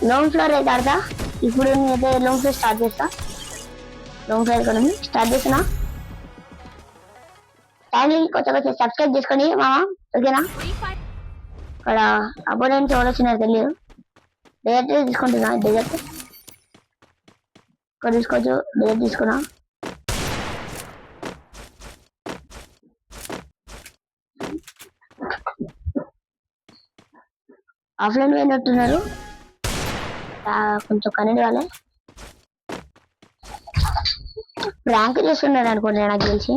Loan floor అయితే ఆడతా. ఇప్పుడు నేనైతే లోన్ ఫ్లోర్ స్టార్ట్ చేస్తా. లోన్ ఫ్లోర్ ఎకానమీ స్టార్ట్ చేస్తున్నా. ఛానల్ కొత్తగా సబ్స్క్రైబ్ చేసుకోండి మామ, ఓకేనా? ఇక్కడ అపోనెంట్స్ ఎవరు వచ్చినారో తెలియదు. డెజర్ట్ తీసుకుంటున్నా. డెజర్ట్ ఇక్కడ తీసుకోవచ్చు. డెజర్ట్ తీసుకున్నా. ఆఫ్లైన్ పోయినట్టున్నారు కొంచెం కనెక్ట్ కాలే. ర్యాంక్ చేస్తున్నాడు అనుకుంటున్నా నాకు తెలిసి.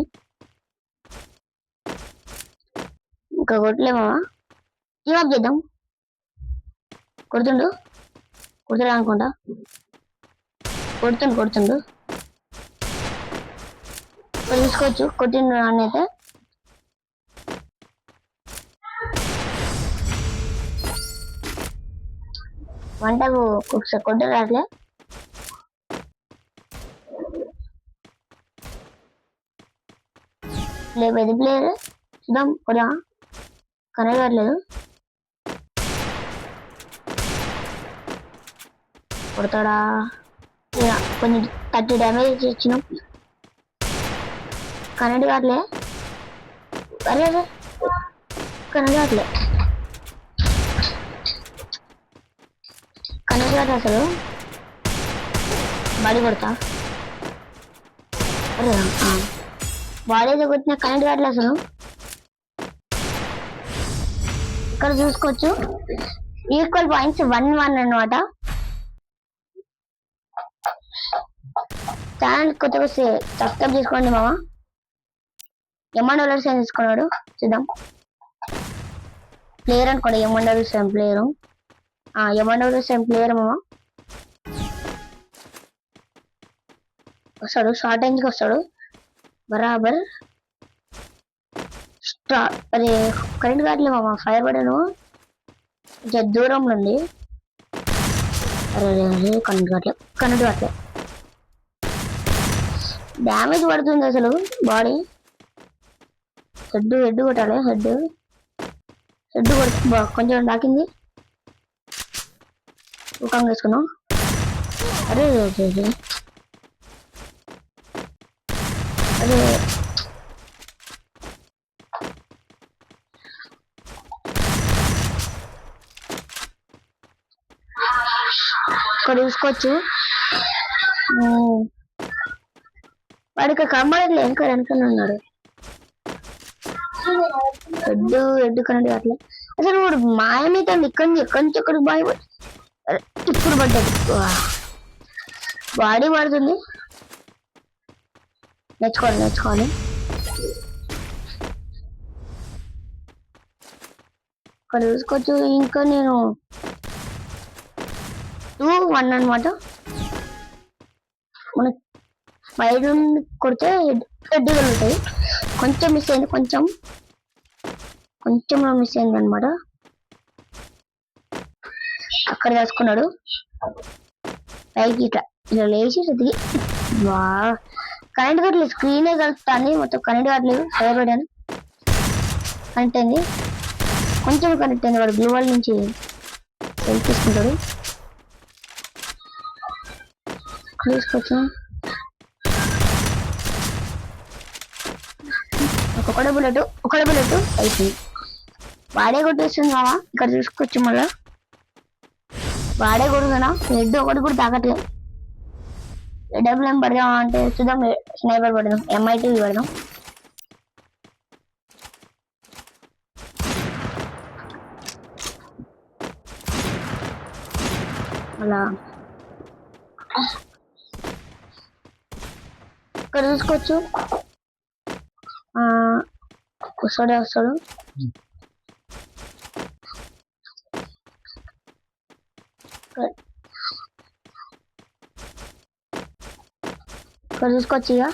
ఇంకా కొట్టలేమా? టీమ్ అప్ చేద్దాం. కొడుతుండు అనుకుంటా. కొడుతుండు తీసుకోవచ్చు. కొట్టిండు అని అయితే వంటకు కొట్టరు అట్లే. పెద్ద ప్లేయర్ చూద్దాం. కొడా కనగట్లేదు. కొడతాడా? కొంచెం 30 డ్యామేజ్ ఇచ్చినాం. కనెక్ట్ కావట్లే. అరే కనెక్ట్ కావట్లే అసలు. బాడీ కొడతా. అరే బాడీ అయితే కొట్టిన కనెక్ట్ కావట్లే అసలు. ఇక్కడ చూసుకోవచ్చు ఈక్వల్ పాయింట్స్ 1-1 అన్నమాట. ఛానల్ కొత్తగా సబ్స్క్రైబ్ చేసుకోండి మామ. ఎమ్మండోలర్స్ ఏం తీసుకున్నాడు చూద్దాం. ప్లేయర్ అనుకోండి. ఎమ్మండోలర్స్ ఏం ప్లేయరు. ఎమ్మండోలర్స్ ఏం ప్లేయర్ మామ. వస్తాడు. షార్ట్ రేంజ్కి వస్తాడు బరాబర్. అదే కరెంట్ కావట్లే మామ. ఫైర్ పడాను కొంచెం దూరంలో ఉంది. అరే కరెంట్ కావట్లే. డ్యామేజ్ పడుతుంది అసలు బాడీ. హెడ్ కొట్టాలి. హెడ్ కొడుతు కొంచెం దాకింది. ఊకంగా వేసుకున్నాం. అరే ఇక్కడ చూసుకోవచ్చు. వాడికి కమ్మడట్లే. వెనకనే ఉన్నాడు. హెడ్ కనండి అట్లా. అసలు వాడు మాయమైతుంది. ఎక్కడి నుంచి ఎక్కడికి బాయ్ ఇప్పుడు పడ్డది. బాడీ పడుతుంది. నేర్చుకోవాలి. ఇక్కడ చూసుకోవచ్చు. ఇంకా నేను 2-1 అనమాట. మన బయట కొడితే హెడ్ కలుగుతాయి. కొంచెం మిస్ అయింది. కొంచెం మిస్ అయింది అనమాట. అక్కడ వేసుకున్నాడు. పైకి ఇలా లేచి దిగి కరెంట్ కట్టలేదు. స్క్రీనే కలుపుతాను మొత్తం. కరెంట్ కట్టలేదు. భయపడాను. కనెక్ట్ అయింది. కొంచెం కనెక్ట్ అయింది. వాడు బ్లూ వాల్ నుంచి హెల్ప్ తీసుకుంటాడు. తీసుకొచ్చాం. ఒకడే బుల్లెట్ అయిపోయింది. వాడే కొట్టేస్తుంది మామ. ఇక్కడ చూసుకోవచ్చు. మళ్ళా వాడే కొడుతున్నా. హెడ్ ఒకటి కూడా తాకట్లేదు. డబ్బులు ఏం పడదాం అంటే చూద్దాం. స్నైపర్ పడదాం. MIT పడదాం. అలా ఇక్కడ చూసుకోవచ్చు. వస్తాడు. ఇక్కడ చూసుకోవచ్చు. ఇక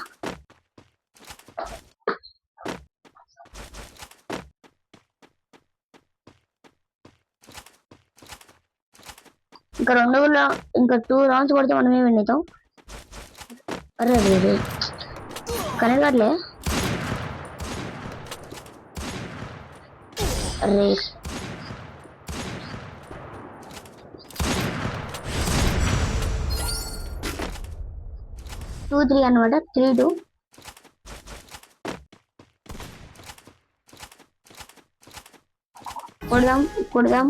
ఇంకా 2 రౌండ్స్ కొడితే మనమే విన్ అవుతాం. అరే కనెక్ట్ కావట్లే. అరే 2 3 అనమాట 3 2 కొడదాం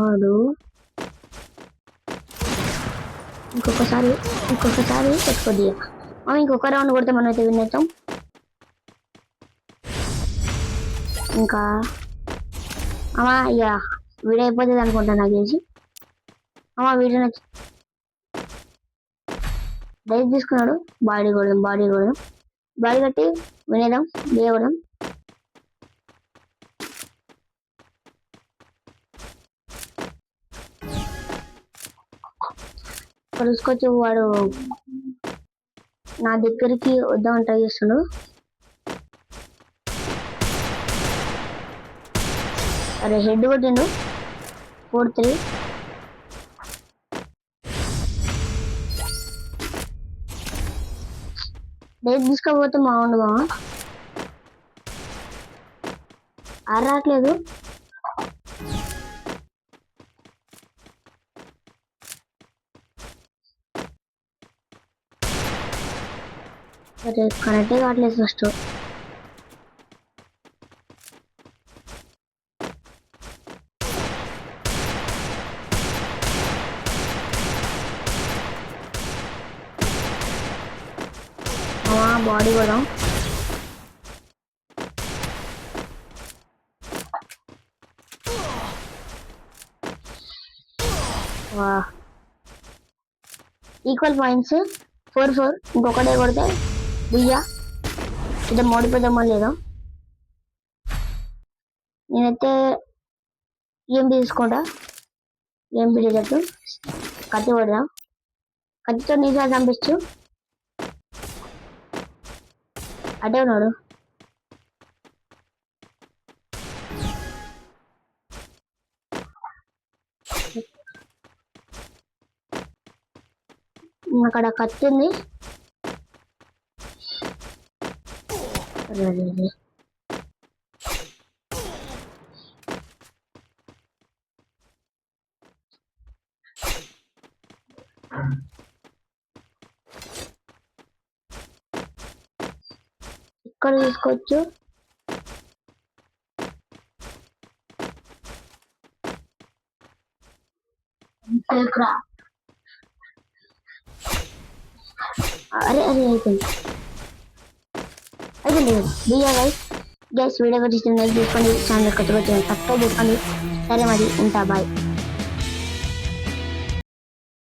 వాడు ఇంకొకసారి పెట్టుకోద్ది ఇంకొక రౌండ్ కొడితే మనం అయితే విన్ అవుతాం ఇంకా ఇక వీడియో అయిపోతుంది అనుకుంటా నాకు తెలిసి వీడియో నచ్చి డైట్ తీసుకున్నాడు బాడీ కొడదాం బాడీ కట్టి వినేద్దాం లేవడం కలుసుకొచ్చి వాడు నా దగ్గరికి వద్దామని ట్రై చేస్తున్నాడు అరే హెడ్ కొట్టిండు 4-3 డైట్ తీసుకోకపోతే బాగుండు రావట్లేదు అరే కరెక్టే కావట్లేదు ఫస్ట్ బాడీ కూడా ఈక్వల్ పాయింట్స్ 4-4 ఇంకొకటే కొడితే బియ్యా ఇదే మోడిపోదామో లేదో నేనైతే ఏం తీసుకుంటా ఏం బిడ్డట్టు కత్తి కొడదాం కత్తితో నీజా చంపించు అటే ఉన్నాడు అక్కడ కత్తి ఉంది ఇక్కడ తీసుకోవచ్చు అరే అయిపోయింది బియ్యా గైస్ వీడియో వచ్చి లైక్ చేసుకోండి ఛానల్ కొత్తగా సబ్స్క్రైబ్ చేసుకోండి సరే మరి ఉంటా బాయ్